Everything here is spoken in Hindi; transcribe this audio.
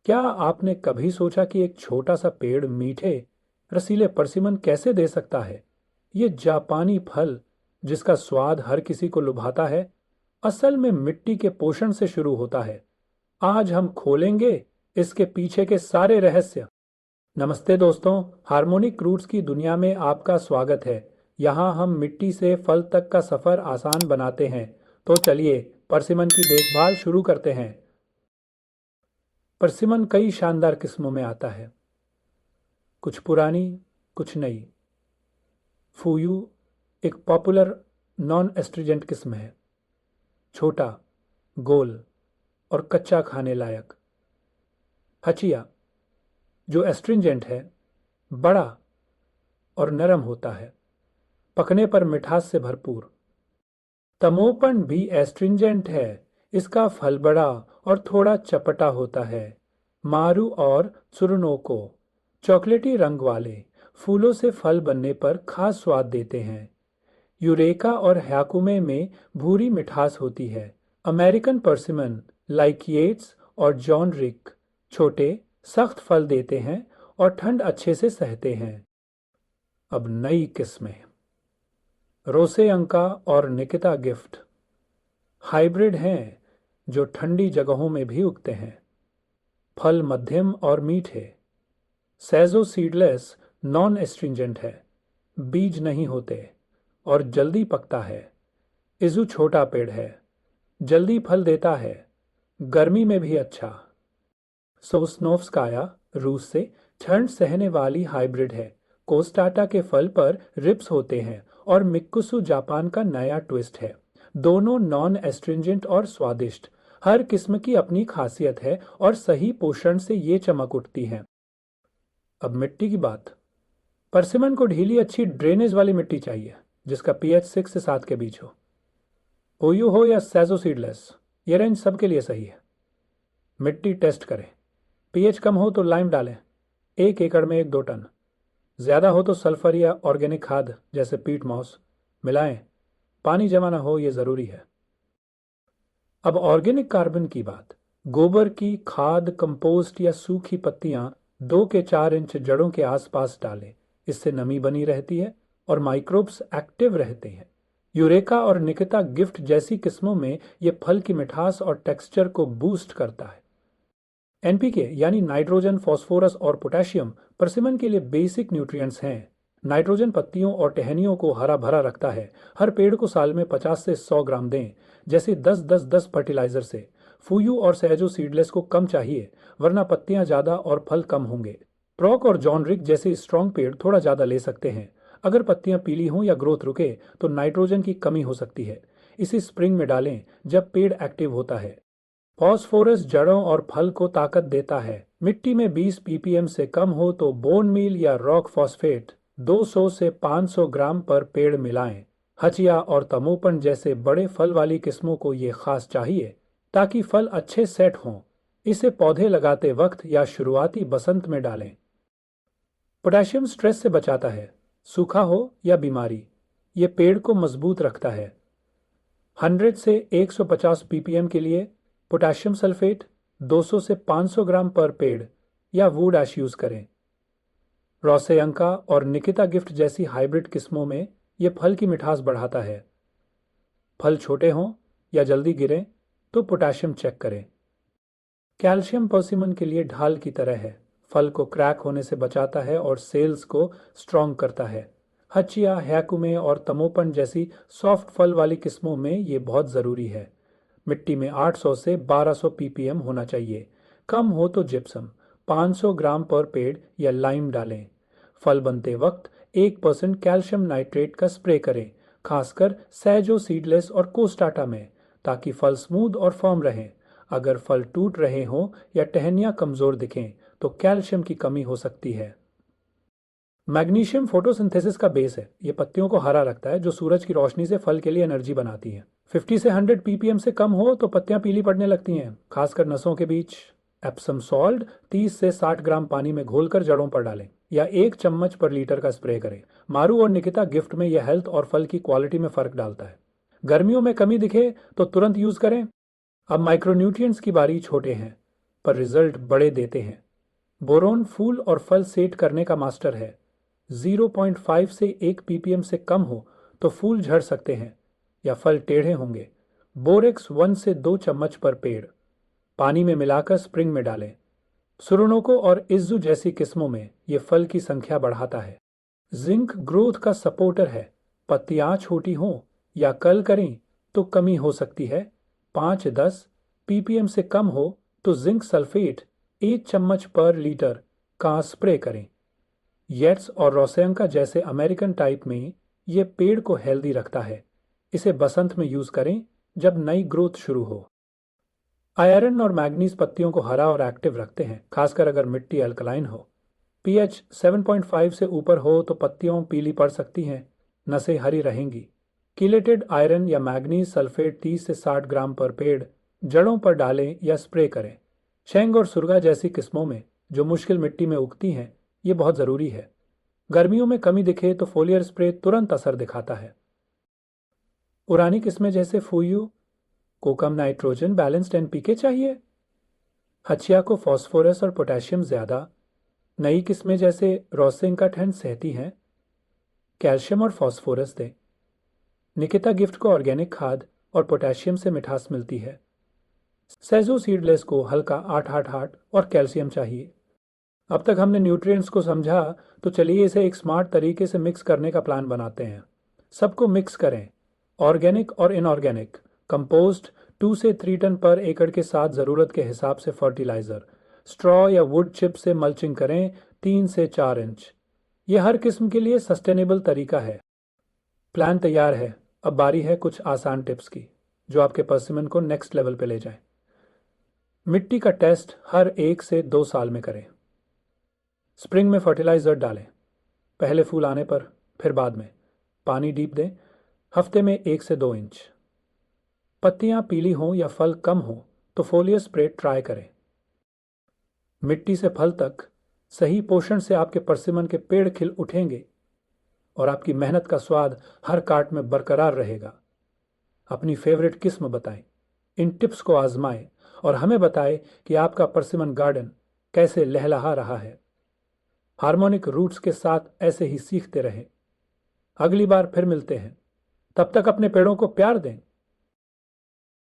क्या आपने कभी सोचा कि एक छोटा सा पेड़ मीठे रसीले परसिमन कैसे दे सकता है? ये जापानी फल जिसका स्वाद हर किसी को लुभाता है, असल में मिट्टी के पोषण से शुरू होता है। आज हम खोलेंगे इसके पीछे के सारे रहस्य। नमस्ते दोस्तों, हार्मोनिक रूट्स की दुनिया में आपका स्वागत है। यहाँ हम मिट्टी से फल तक का सफर आसान बनाते हैं। तो चलिए परसिमन की देखभाल शुरू करते हैं। परसिमन कई शानदार किस्मों में आता है, कुछ पुरानी, कुछ नई। फूयू एक पॉपुलर नॉन एस्ट्रिजेंट किस्म है, छोटा, गोल और कच्चा खाने लायक। हचिया जो एस्ट्रिंजेंट है, बड़ा और नरम होता है, पकने पर मिठास से भरपूर। तमोपन भी एस्ट्रिंजेंट है, इसका फल बड़ा और थोड़ा चपटा होता है। मारू और सुरनोको चॉकलेटी रंग वाले फूलों से फल बनने पर खास स्वाद देते हैं। यूरेका और ह्याकुमे में भूरी मिठास होती है। अमेरिकन पर्सिमन लाइक येट्स और जॉन रिक छोटे सख्त फल देते हैं और ठंड अच्छे से सहते हैं। अब नई किस्में, रोसेअंका और निकिता गिफ्ट हाइब्रिड हैं जो ठंडी जगहों में भी उगते हैं। फल मध्यम और मीठे। सैजो सीडलेस नॉन एस्ट्रिंजेंट है, बीज नहीं होते और जल्दी पकता है। इजू छोटा पेड़ है, जल्दी फल देता है, गर्मी में भी अच्छा। सोस्नोव्स्काया रूस से ठंड सहने वाली हाइब्रिड है। कोस्टाटा के फल पर रिप्स होते हैं और मिक्कुसु जापान का नया ट्विस्ट है। दोनों नॉन एस्ट्रिंजेंट और स्वादिष्ट। हर किस्म की अपनी खासियत है और सही पोषण से ये चमक उठती है। अब मिट्टी की बात। परसिमन को ढीली अच्छी ड्रेनेज वाली मिट्टी चाहिए जिसका पीएच 6 से 7 के बीच हो। ओयू हो या सैजो सीडलेस, ये रेंज सबके लिए सही है। मिट्टी टेस्ट करें। पीएच कम हो तो लाइम डालें, 1 एकड़ में 1-2 टन। ज़्यादा हो तो सल्फर या ऑर्गेनिक खाद जैसे पीट मॉस मिलाएं। पानी जमा ना हो, ये ज़रूरी है। अब ऑर्गेनिक कार्बन की बात। गोबर की खाद, कंपोस्ट या सूखी पत्तियां 2 के 4 इंच जड़ों के आसपास डालें। इससे नमी बनी रहती है और माइक्रोब्स एक्टिव रहते हैं। यूरेका और निकिता गिफ्ट जैसी किस्मों में ये फल की मिठास और टेक्सचर को बूस्ट करता है। एनपीके यानी नाइट्रोजन, फास्फोरस और पोटेशियम परसिमन के लिए बेसिक न्यूट्रिएंट्स हैं। नाइट्रोजन पत्तियों और टहनियों को हरा भरा रखता है। हर पेड़ को साल में 50 से 100 ग्राम दें, जैसे 10-10-10 फर्टिलाइजर से। फूयू और सैजो सीडलेस को कम चाहिए, वरना पत्तियां ज़्यादा और फल कम होंगे। प्रॉक और जॉन रिक जैसे स्ट्रॉन्ग पेड़ थोड़ा ज़्यादा ले सकते हैं। अगर पत्तियां पीली हों या ग्रोथ रुके तो नाइट्रोजन की कमी हो सकती है। इसी स्प्रिंग में डालें जब पेड़ एक्टिव होता है। फॉस्फोरस जड़ों और फल को ताकत देता है। मिट्टी में 20 ppm से कम हो तो बोन मील या रॉक फॉस्फेट 200 से 500 ग्राम पर पेड़ मिलाएं। हचिया और तमोपन जैसे बड़े फल वाली किस्मों को ये खास चाहिए ताकि फल अच्छे सेट हों। इसे पौधे लगाते वक्त या शुरुआती बसंत में डालें। पोटेशियम स्ट्रेस से बचाता है, सूखा हो या बीमारी। ये पेड़ को मजबूत रखता है। 100 से 150 ppm के लिए पोटेशियम सल्फेट 200 से 500 ग्राम पर पेड़ या वुड ऐश यूज करें। रोसेअंका और निकिता गिफ्ट जैसी हाइब्रिड किस्मों में यह फल की मिठास बढ़ाता है। फल छोटे हों या जल्दी गिरें तो पोटेशियम चेक करें। कैल्शियम पर्सिमन के लिए ढाल की तरह है, फल को क्रैक होने से बचाता है और सेल्स को स्ट्रॉन्ग करता है। हचिया, हैकुमे और तमोपन जैसी सॉफ्ट फल वाली किस्मों में ये बहुत ज़रूरी है। मिट्टी में 800 से 1200 ppm होना चाहिए। कम हो तो जिप्सम 500 ग्राम पर पेड़ या लाइम डालें। फल बनते वक्त 1% कैल्शियम नाइट्रेट का स्प्रे करें, खासकर सैजो सीडलेस और कोस्टाटा में, ताकि फल स्मूथ और फर्म रहें। अगर फल टूट रहे हों या टहनियाँ कमज़ोर दिखें तो कैल्शियम की कमी हो सकती है। मैग्नीशियम फोटोसिंथेसिस का बेस है, ये पत्तियों को हरा रखता है जो सूरज की रोशनी से फल के लिए एनर्जी बनाती है। 50 से 100 ppm से कम हो तो पत्तियां पीली पड़ने लगती हैं, खासकर नसों के बीच। एप्सम सॉल्ट 30 से 60 ग्राम पानी में घोलकर जड़ों पर डालें या 1 चम्मच पर लीटर का स्प्रे करें। मारू और निकिता गिफ्ट में यह हेल्थ और फल की क्वालिटी में फर्क डालता है। गर्मियों में कमी दिखे तो तुरंत यूज करें। अब माइक्रोन्यूट्रिएंट्स की बारी। छोटे हैं, पर रिजल्ट बड़े देते हैं। बोरोन फूल और फल सेट करने का मास्टर है। 0.5 से 1 ppm से कम हो तो फूल झड़ सकते हैं या फल टेढ़े होंगे। बोरेक्स 1 से 2 चम्मच पर पेड़। पानी में मिलाकर स्प्रिंग में डालें। सुरनोको और इज्जू जैसी किस्मों में ये फल की संख्या बढ़ाता है। जिंक ग्रोथ का सपोर्टर है। पत्तियां छोटी हों या कल करें तो कमी हो सकती है। 5-10 ppm से कम हो तो जिंक सल्फेट 1 चम्मच पर लीटर का स्प्रे करें। येट्स और रोसेंका जैसे अमेरिकन टाइप में ये पेड़ को हेल्दी रखता है। इसे बसंत में यूज करें जब नई ग्रोथ शुरू हो। आयरन और मैग्नीज पत्तियों को हरा और एक्टिव रखते हैं, खासकर अगर मिट्टी अल्कलाइन हो। पीएच 7.5 से ऊपर हो तो पत्तियों पीली पड़ सकती हैं, नसें हरी रहेंगी। कीलेटेड आयरन या मैग्नीज सल्फेट 30 से 60 ग्राम पर पेड़ जड़ों पर डालें या स्प्रे करें। शेंग और सुरगा जैसी किस्मों में जो मुश्किल मिट्टी में उगती हैं, ये बहुत ज़रूरी है। गर्मियों में कमी दिखे तो फोलियर स्प्रे तुरंत असर दिखाता है। पुरानी किस्में जैसे फूयू को कम नाइट्रोजन बैलेंस्ड एनपीके चाहिए। हचिया को फास्फोरस और पोटेशियम ज़्यादा। नई किस्में जैसे रोसिंका ठंड सहती हैं, कैल्शियम और फास्फोरस दें। निकिता गिफ्ट को ऑर्गेनिक खाद और पोटेशियम से मिठास मिलती है। सेजो सीडलेस को हल्का 8-8-8 और कैल्शियम चाहिए। अब तक हमने न्यूट्रिएंट्स को समझा, तो चलिए इसे एक स्मार्ट तरीके से मिक्स करने का प्लान बनाते हैं। सबको मिक्स करें। ऑर्गेनिक और इनऑर्गेनिक कंपोस्ट 2 से 3 टन पर एकड़ के साथ ज़रूरत के हिसाब से फर्टिलाइज़र। स्ट्रॉ या वुड चिप से मल्चिंग करें 3 से 4 इंच। यह हर किस्म के लिए सस्टेनेबल तरीका है। प्लान तैयार है। अब बारी है कुछ आसान टिप्स की जो आपके पर्सिमन को नेक्स्ट लेवल पे ले जाएं। मिट्टी का टेस्ट हर 1 से 2 साल में करें। स्प्रिंग में फर्टिलाइज़र डालें, पहले फूल आने पर, फिर बाद में। पानी डीप दें, हफ्ते में 1 से 2 इंच। पत्तियां पीली हों या फल कम हो तो फोलियर स्प्रे ट्राई करें। मिट्टी से फल तक सही पोषण से आपके परसिमन के पेड़ खिल उठेंगे और आपकी मेहनत का स्वाद हर काट में बरकरार रहेगा। अपनी फेवरेट किस्म बताएं, इन टिप्स को आजमाएं और हमें बताएं कि आपका परसिमन गार्डन कैसे लहलहा रहा है। हार्मोनिक रूट्स के साथ ऐसे ही सीखते रहें। अगली बार फिर मिलते हैं। तब तक अपने पेड़ों को प्यार दें।